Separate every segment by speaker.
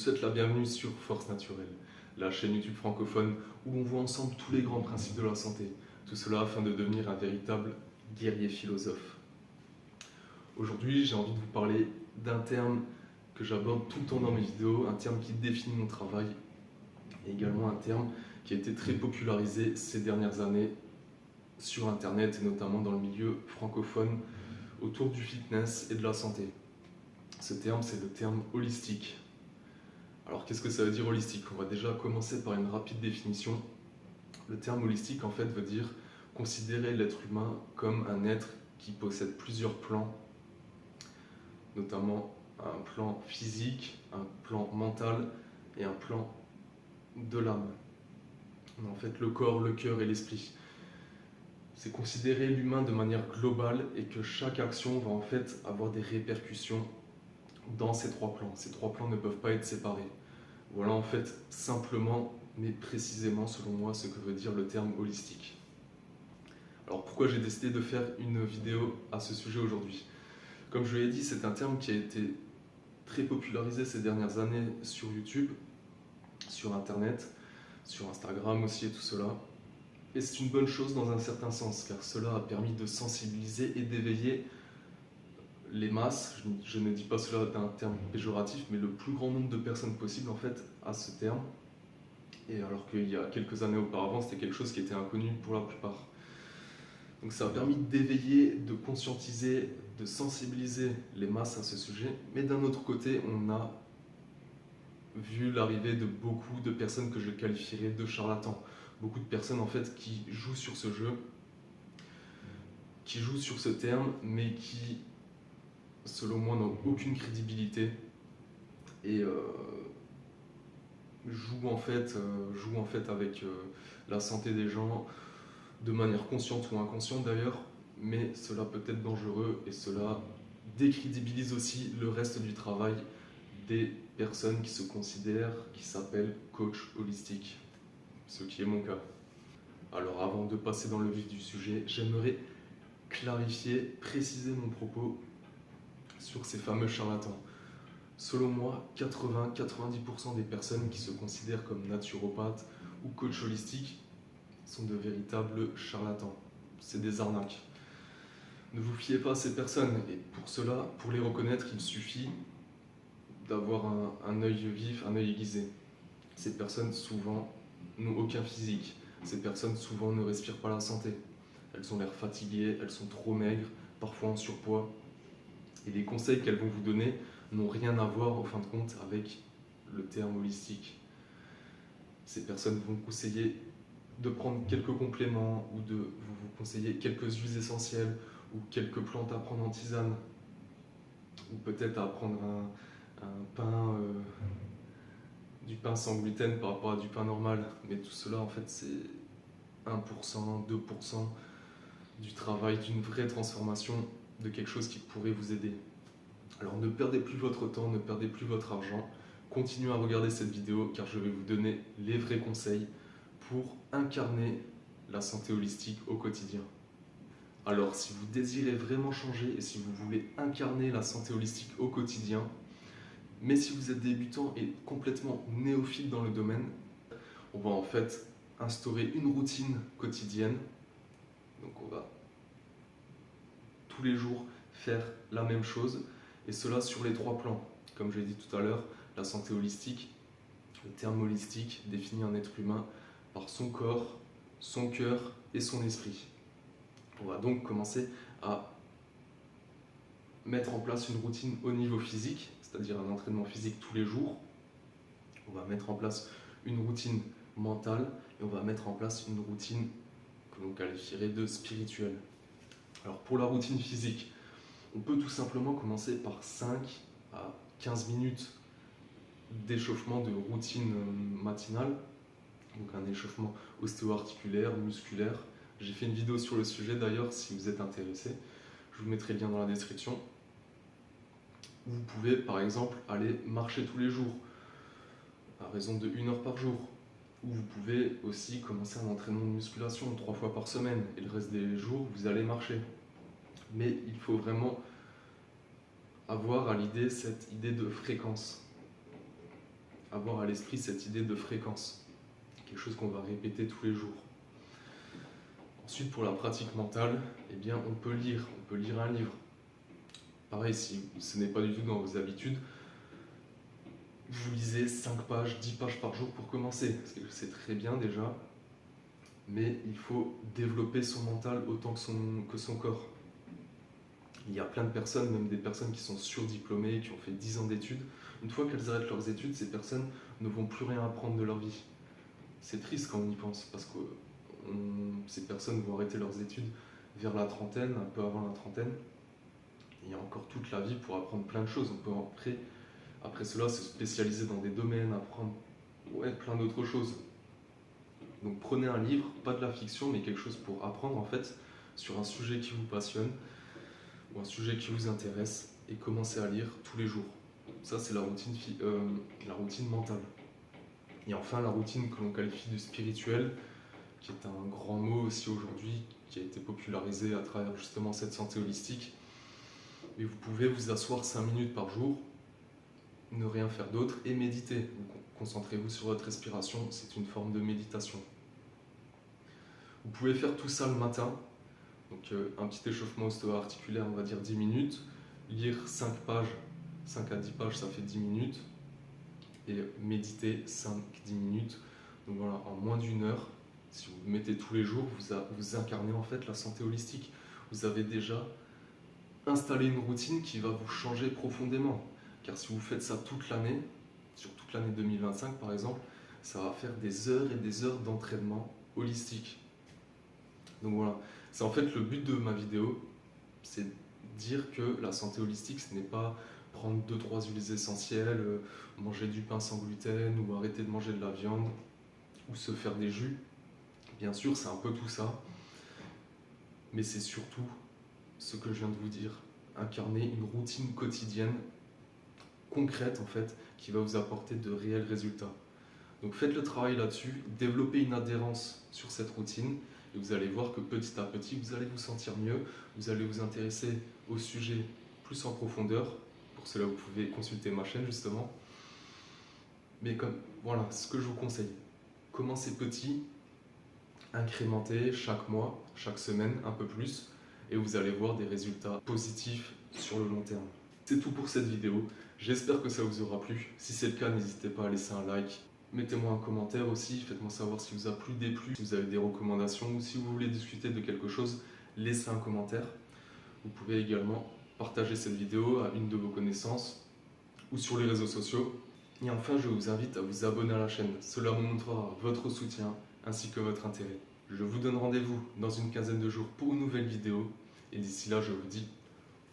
Speaker 1: souhaite la bienvenue sur Force Naturelle, la chaîne YouTube francophone où on voit ensemble tous les grands principes de la santé. Tout cela afin de devenir un véritable guerrier philosophe. Aujourd'hui, j'ai envie de vous parler d'un terme que j'aborde tout le temps dans mes vidéos, un terme qui définit mon travail et également un terme qui a été très popularisé ces dernières années sur Internet et notamment dans le milieu francophone autour du fitness et de la santé. Ce terme, c'est le terme holistique. Alors qu'est-ce que ça veut dire holistique? On va déjà commencer par une rapide définition. Le terme holistique en fait veut dire considérer l'être humain comme un être qui possède plusieurs plans, notamment un plan physique, un plan mental et un plan de l'âme. En fait, le corps, le cœur et l'esprit. C'est considérer l'humain de manière globale et que chaque action va en fait avoir des répercussions dans ces trois plans. Ces trois plans ne peuvent pas être séparés. Voilà en fait simplement, mais précisément selon moi, ce que veut dire le terme holistique. Alors pourquoi j'ai décidé de faire une vidéo à ce sujet aujourd'hui? Comme je l'ai dit, c'est un terme qui a été très popularisé ces dernières années sur YouTube, sur Internet, sur Instagram aussi et tout cela. Et c'est une bonne chose dans un certain sens, car cela a permis de sensibiliser et d'éveiller les masses. Je ne dis pas cela d'un terme péjoratif, mais le plus grand nombre de personnes possible en fait à ce terme. Et alors qu'il y a quelques années auparavant, c'était quelque chose qui était inconnu pour la plupart. Donc ça a permis d'éveiller, de conscientiser, de sensibiliser les masses à ce sujet. Mais d'un autre côté, on a vu l'arrivée de beaucoup de personnes que je qualifierais de charlatans. Beaucoup de personnes en fait qui jouent sur ce jeu, qui jouent sur ce terme, mais qui, selon moi, n'ont aucune crédibilité et jouent en fait avec la santé des gens de manière consciente ou inconsciente d'ailleurs, mais cela peut être dangereux et cela décrédibilise aussi le reste du travail des personnes qui se considèrent, qui s'appellent coach holistique, ce qui est mon cas. Alors avant de passer dans le vif du sujet, j'aimerais clarifier, préciser mon propos sur ces fameux charlatans. Selon moi, 80-90% des personnes qui se considèrent comme naturopathes ou coach holistique sont de véritables charlatans. C'est des arnaques. Ne vous fiez pas à ces personnes et pour cela, pour les reconnaître, il suffit d'avoir un œil vif, un œil aiguisé. Ces personnes souvent n'ont aucun physique. Ces personnes souvent ne respirent pas la santé. Elles ont l'air fatiguées, elles sont trop maigres, parfois en surpoids. Et les conseils qu'elles vont vous donner n'ont rien à voir en fin de compte avec le terme holistique. Ces personnes vont vous conseiller de prendre quelques compléments ou de vous conseiller quelques huiles essentielles ou quelques plantes à prendre en tisane ou peut-être à prendre un pain, du pain sans gluten par rapport à du pain normal. Mais tout cela en fait c'est 1%, 2% du travail d'une vraie transformation de quelque chose qui pourrait vous aider. Alors ne perdez plus votre temps, ne perdez plus votre argent, continuez à regarder cette vidéo car je vais vous donner les vrais conseils pour incarner la santé holistique au quotidien. Alors si vous désirez vraiment changer et si vous voulez incarner la santé holistique au quotidien, mais si vous êtes débutant et complètement néophyte dans le domaine, on va en fait instaurer une routine quotidienne. Donc on va tous les jours faire la même chose et cela sur les trois plans. Comme je l'ai dit tout à l'heure, la santé holistique, le terme holistique définit un être humain par son corps, son cœur et son esprit. On va donc commencer à mettre en place une routine au niveau physique, c'est-à-dire un entraînement physique tous les jours. On va mettre en place une routine mentale et on va mettre en place une routine que l'on qualifierait de spirituelle. Alors pour la routine physique, on peut tout simplement commencer par 5 à 15 minutes d'échauffement de routine matinale, donc un échauffement ostéo-articulaire, musculaire. J'ai fait une vidéo sur le sujet d'ailleurs si vous êtes intéressé, je vous mettrai le lien dans la description. Vous pouvez par exemple aller marcher tous les jours, à raison de 1 heure par jour. Ou vous pouvez aussi commencer un entraînement de musculation 3 fois par semaine et le reste des jours vous allez marcher. Mais il faut vraiment avoir à l'idée cette idée de fréquence. avoir à l'esprit cette idée de fréquence, quelque chose qu'on va répéter tous les jours. Ensuite, pour la pratique mentale, eh bien, on peut lire un livre. Pareil, si ce n'est pas du tout dans vos habitudes, vous lisez 5 pages, 10 pages par jour pour commencer, c'est très bien déjà, mais il faut développer son mental autant que son corps. Il y a plein de personnes, même des personnes qui sont surdiplômées, qui ont fait 10 ans d'études. Une fois qu'elles arrêtent leurs études, ces personnes ne vont plus rien apprendre de leur vie. C'est triste quand on y pense, parce que ces personnes vont arrêter leurs études vers la trentaine, un peu avant la trentaine. Il y a encore toute la vie pour apprendre plein de choses. On peut après cela se spécialiser dans des domaines, apprendre plein d'autres choses. Donc prenez un livre, pas de la fiction, mais quelque chose pour apprendre en fait sur un sujet qui vous passionne ou un sujet qui vous intéresse et commencez à lire tous les jours. Ça c'est la routine mentale. Et enfin la routine que l'on qualifie de spirituelle, qui est un grand mot aussi aujourd'hui, qui a été popularisé à travers justement cette santé holistique. Et vous pouvez vous asseoir 5 minutes par jour, ne rien faire d'autre et méditer. Concentrez-vous sur votre respiration, c'est une forme de méditation. Vous pouvez faire tout ça le matin, donc un petit échauffement ostéo-articulaire, on va dire 10 minutes, lire 5 pages, 5 à 10 pages ça fait 10 minutes, et méditer 5-10 minutes. Donc voilà, en moins d'une heure, si vous le mettez tous les jours, vous incarnez en fait la santé holistique. Vous avez déjà installé une routine qui va vous changer profondément. Car si vous faites ça toute l'année, sur toute l'année 2025 par exemple, ça va faire des heures et des heures d'entraînement holistique. Donc voilà, c'est en fait le but de ma vidéo, c'est dire que la santé holistique, ce n'est pas prendre 2-3 huiles essentielles, manger du pain sans gluten ou arrêter de manger de la viande ou se faire des jus. Bien sûr, c'est un peu tout ça, mais c'est surtout ce que je viens de vous dire, incarner une routine quotidienne concrète en fait, qui va vous apporter de réels résultats. Donc faites le travail là-dessus, développez une adhérence sur cette routine et vous allez voir que petit à petit, vous allez vous sentir mieux, vous allez vous intéresser au sujet plus en profondeur. Pour cela, vous pouvez consulter ma chaîne justement. Mais voilà, ce que je vous conseille, commencez petit, incrémentez chaque mois, chaque semaine, un peu plus, et vous allez voir des résultats positifs sur le long terme. C'est tout pour cette vidéo, j'espère que ça vous aura plu. Si c'est le cas, n'hésitez pas à laisser un like. Mettez-moi un commentaire aussi, faites-moi savoir si vous a plu, déplu, si vous avez des recommandations ou si vous voulez discuter de quelque chose, laissez un commentaire. Vous pouvez également partager cette vidéo à une de vos connaissances ou sur les réseaux sociaux. Et enfin, je vous invite à vous abonner à la chaîne. Cela me montrera votre soutien ainsi que votre intérêt. Je vous donne rendez-vous dans une quinzaine de jours pour une nouvelle vidéo. Et d'ici là, je vous dis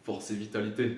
Speaker 1: force et vitalité.